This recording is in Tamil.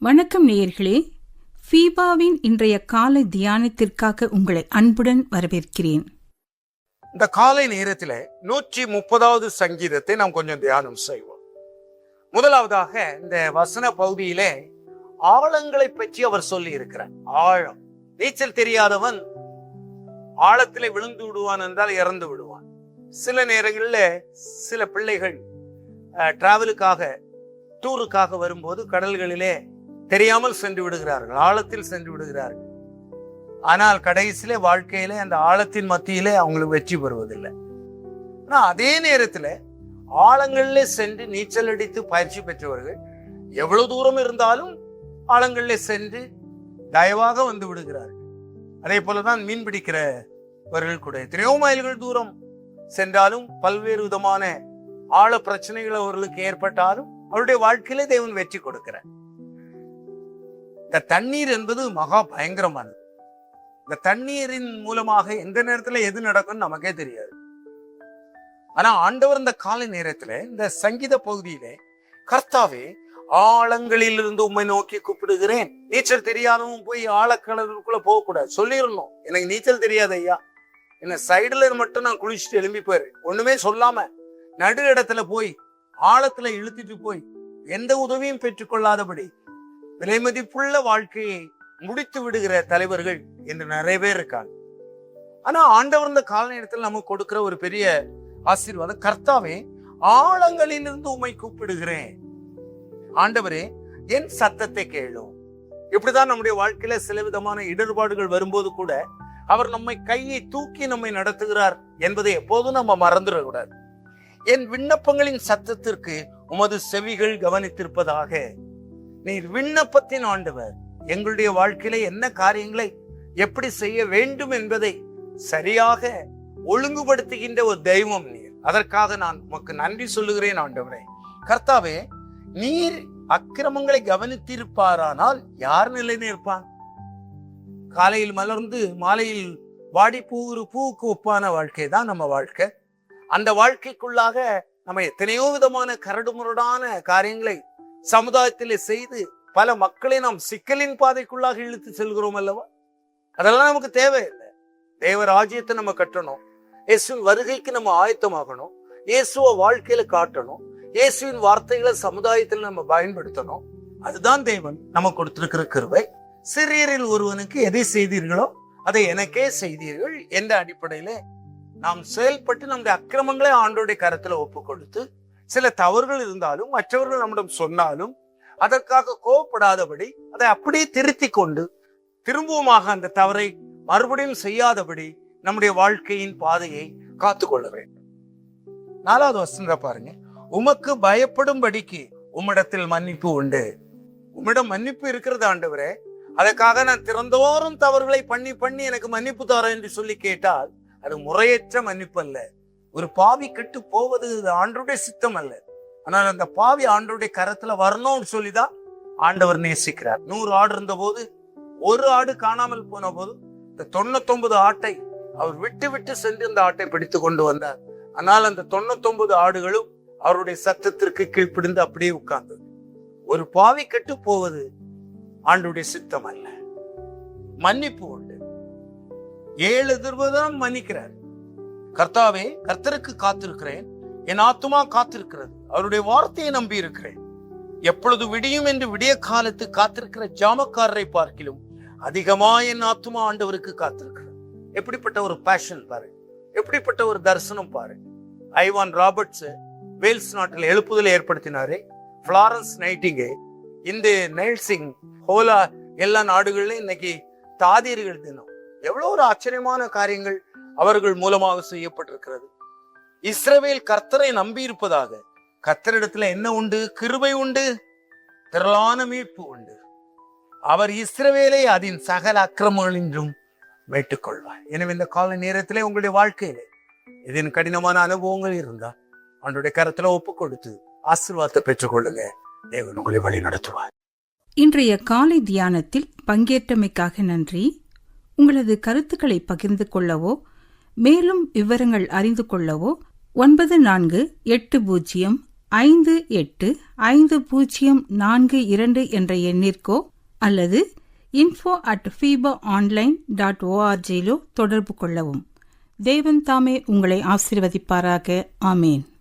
வணக்கம் நேயர்களே, ஃபீபாவின் இன்றைய காலை தியானத்திற்காக உங்களை அன்புடன் வரவேற்கிறேன். இந்த காலை நேரத்தில் 130வது சங்கீதத்தை நாம் கொஞ்சம் தியானம் செய்வோம். முதலாவதாக இந்த வசன பகுதியிலே ஆழங்களை பற்றி அவர் சொல்லி இருக்கிறார். ஆழம், நீச்சல் தெரியாதவன் ஆழத்திலே விழுந்து விடுவான் என்றால் இறந்து விடுவான். சில நேரங்களில் சில பிள்ளைகள் டிராவலுக்காக டூருக்காக வரும்போது கடல்களிலே தெரியாமல் சென்று விடுகிறார்கள், ஆழத்தில் சென்று விடுகிறார்கள். ஆனால் கடைசியிலே வாழ்க்கையிலே அந்த ஆழத்தின் மத்தியிலே அவங்களுக்கு வெற்றி பெறுவதில்லை. ஆனா அதே நேரத்தில் ஆழங்களிலே சென்று நீச்சல் அடித்து பயிற்சி பெற்றவர்கள் எவ்வளவு தூரம் இருந்தாலும் ஆழங்களிலே சென்று தயவாக வந்து விடுகிறார்கள். அதே போலதான் மீன் பிடிக்கிறவர்கள் கூட எத்தனையோ மைல்கள் தூரம் சென்றாலும் பல்வேறு விதமான ஆழ பிரச்சனைகள் அவர்களுக்கு ஏற்பட்டாலும் அவருடைய வாழ்க்கையிலே தேவன் வெற்றி கொடுக்கிறார். இந்த தண்ணீர் என்பது மகா பயங்கரமானது. இந்த தண்ணீரின் மூலமாக எந்த நேரத்துல எது நடக்கும்னு நமக்கே தெரியாது. ஆனா ஆண்டவர் இந்த காலை நேரத்துல இந்த சங்கீத பகுதியிலே, கர்த்தாவே ஆழங்களில் இருந்து உம்மை நோக்கி கூப்பிடுகிறேன். நீச்சல் தெரியாதவன் போய் ஆழக்கடலுக்குள்ள போகக்கூடாது. சொல்லிடணும், எனக்கு நீச்சல் தெரியாது ஐயா, என்ன சைடுல மட்டும் நான் குளிச்சுட்டு எழும்பி போயிரு. ஒண்ணுமே சொல்லாம நடு இடத்துல போய் ஆழத்துல இழுத்துட்டு போய் எந்த உதவியும் பெற்றுக்கொள்ளாதபடி விலை மதிப்புள்ள வாழ்க்கையை முடித்து விடுகிற தலைவர்கள் என்று நிறைய பேர் இருக்காங்க. ஆனா ஆண்டவர் இந்த கால நேரத்தில் நமக்கு கொடுக்கிற ஒரு பெரிய ஆசீர்வாதம், கர்த்தாவே ஆழங்களிலிருந்து உம்மை கூப்பிடுகிறேன். ஆண்டவரே என் சத்தத்தை கேளும். இப்படிதான் நம்முடைய வாழ்க்கையில சில விதமான இடர்பாடுகள் வரும்போது கூட அவர் நம்மை கையை தூக்கி நம்மை நடத்துகிறார் என்பதை எப்போதும் நம்ம மறந்துடக்கூடாது. என் விண்ணப்பங்களின் சத்தத்திற்கு உமது செவிகள் கவனித்திருப்பதாக. நீர் விண்ணப்பத்தின் ஆண்டவர். எங்களுடைய வாழ்க்கையில என்ன காரியங்களை எப்படி செய்ய வேண்டும் என்பதை சரியாக ஒழுங்குபடுத்துகின்ற ஒரு தெய்வம் நீர். அதற்காக நான் உமக்கு நன்றி சொல்லுகிறேன் ஆண்டவரே. கர்த்தாவே, நீர் அக்கிரமங்களை கவனித்திருப்பாரானால் யார் நிலை நிற்பான்? காலையில் மலர்ந்து மாலையில் வாடி பூவுக்கு ஒப்பான வாழ்க்கை தான் நம்ம வாழ்க்கை. அந்த வாழ்க்கைக்குள்ளாக நம்ம எத்தனையோ விதமான கரடுமுரடான காரியங்களை சமுதாயத்திலே செய்து பல மக்களை நாம் சிக்கலின் பாதைக்குள்ளாக இழுத்து செல்கிறோம் அல்லவா? அதெல்லாம் நமக்கு தேவையில்லை. தேவ ராஜ்யத்தை நம்ம கட்டணும், இயேசுவின் வருகைக்கு நம்ம ஆயத்தமாகணும், இயேசுவ வாழ்க்கையில காட்டணும், இயேசுவின் வார்த்தைகளை சமுதாயத்தில் நம்ம பயன்படுத்தணும். அதுதான் தேவன் நமக்கு கொடுத்திருக்கிற கிருபை. சிறியரில் ஒருவனுக்கு எதை செய்தீர்களோ அதை எனக்கே செய்தீர்கள் என்ற அடிப்படையில நாம் செயல்பட்டு நம்முடைய அக்கிரமங்களை ஆண்டோடைய கரத்துல ஒப்பு கொடுத்து, சில தவறுகள் இருந்தாலும் மற்றவர்கள் நம்மிடம் சொன்னாலும் அதற்காக கோவப்படாதபடி அதை அப்படியே திருத்தி கொண்டு திரும்பவுமாக அந்த தவறை மறுபடியும் செய்யாதபடி நம்முடைய வாழ்க்கையின் பாதையை காத்து கொள்ள வேண்டும். 4வது வசனம் பாருங்க. உமக்கு பயப்படும்படிக்கு உம்மிடத்தில் மன்னிப்பு உண்டு. உம்மிடம் மன்னிப்பு இருக்கிறது ஆண்டவரே, அதற்காக நான் திறந்தோறும் தவறுகளை பண்ணி எனக்கு மன்னிப்பு தரேன் என்று சொல்லி கேட்டால் அது முறையற்ற மன்னிப்பு அல்ல. ஒரு பாவி கெட்டு போவது ஆண்டவருடைய சித்தம் அல்ல. ஆனால் அந்த பாவி ஆண்டவருடைய கரத்துல வரணும்னு சொல்லிதான் ஆண்டவர் நேசிக்கிறார். 100 ஆடு இருந்த போது ஒரு ஆடு காணாமல் போன போது இந்த 99 ஆட்டை அவர் விட்டு சென்று அந்த ஆட்டை பிடித்து கொண்டு வந்தார். ஆனால் அந்த 99 ஆடுகளும் அவருடைய சத்தத்திற்கு கீழ்ப்பிடிந்து அப்படியே உட்கார்ந்தது. ஒரு பாவி கெட்டு போவது ஆண்டவருடைய சித்தம் அல்ல. மன்னிப்பு உண்டு. 7 தடவை மன்னிக்கிறார். கர்த்தாவே, கர்த்தருக்கு காத்திருக்கிறேன், என் ஆத்துமா காத்திருக்கிறது, அவருடைய வார்த்தையை நம்பி இருக்கிறேன். எப்பொழுது விடியும் என்று விடிய காலத்து காத்திருக்கிற ஜாமக்காரரை பார்க்கிலும் அதிகமா என் ஆத்துமா ஆண்டவருக்கு காத்திருக்கிறது. எப்படிப்பட்ட ஒரு பேஷன் பாரு, எப்படிப்பட்ட ஒரு தரிசனம் பாரு. ஐவான் ராபர்ட்ஸ் வேல்ஸ் நாட்டில் எழுப்புதலை ஏற்படுத்தினாரே, பிளாரன்ஸ் நைட்டிங்கே, இந்த நெல்சிங் ஹோலா, எல்லா நாடுகளிலும் இன்னைக்கு தாதியர்கள் தினம். எவ்வளவு ஒரு ஆச்சரியமான காரியங்கள் அவர்கள் மூலமாக செய்யப்பட்டிருக்கிறது. இஸ்ரவேல் கர்த்தரை நம்பி இருப்பதாக. கர்த்தரிடத்துல என்ன உண்டு? கிருபை உண்டு, திரளான மீட்பு உண்டு. அவர் இஸ்ரவேலை அதன் சகல அக்கிரமங்களின்றும் மீட்டுக் கொள்வார். எனவே இந்த கால நேரத்திலே உங்களுடைய வாழ்க்கையிலே இதன் கடினமான அனுபவங்கள் இருந்தால் அவனுடைய கரத்துல ஒப்பு கொடுத்து ஆசீர்வாதத்தை பெற்றுக் கொள்ளுங்க. தேவன் உங்களை வழி நடத்துவார். இன்றைய காலை தியானத்தில் பங்கேற்றமைக்காக நன்றி. உங்களது கருத்துக்களை பகிர்ந்து கொள்ளவோ மேலும் விவரங்கள் அறிந்து கொள்ளவோ 9480 585042 என்ற எண்ணிற்கோ அல்லது info@fibaonline.org தொடர்பு கொள்ளவும். தேவன் தாமே உங்களை ஆசீர்வதிப்பாராக. ஆமேன்.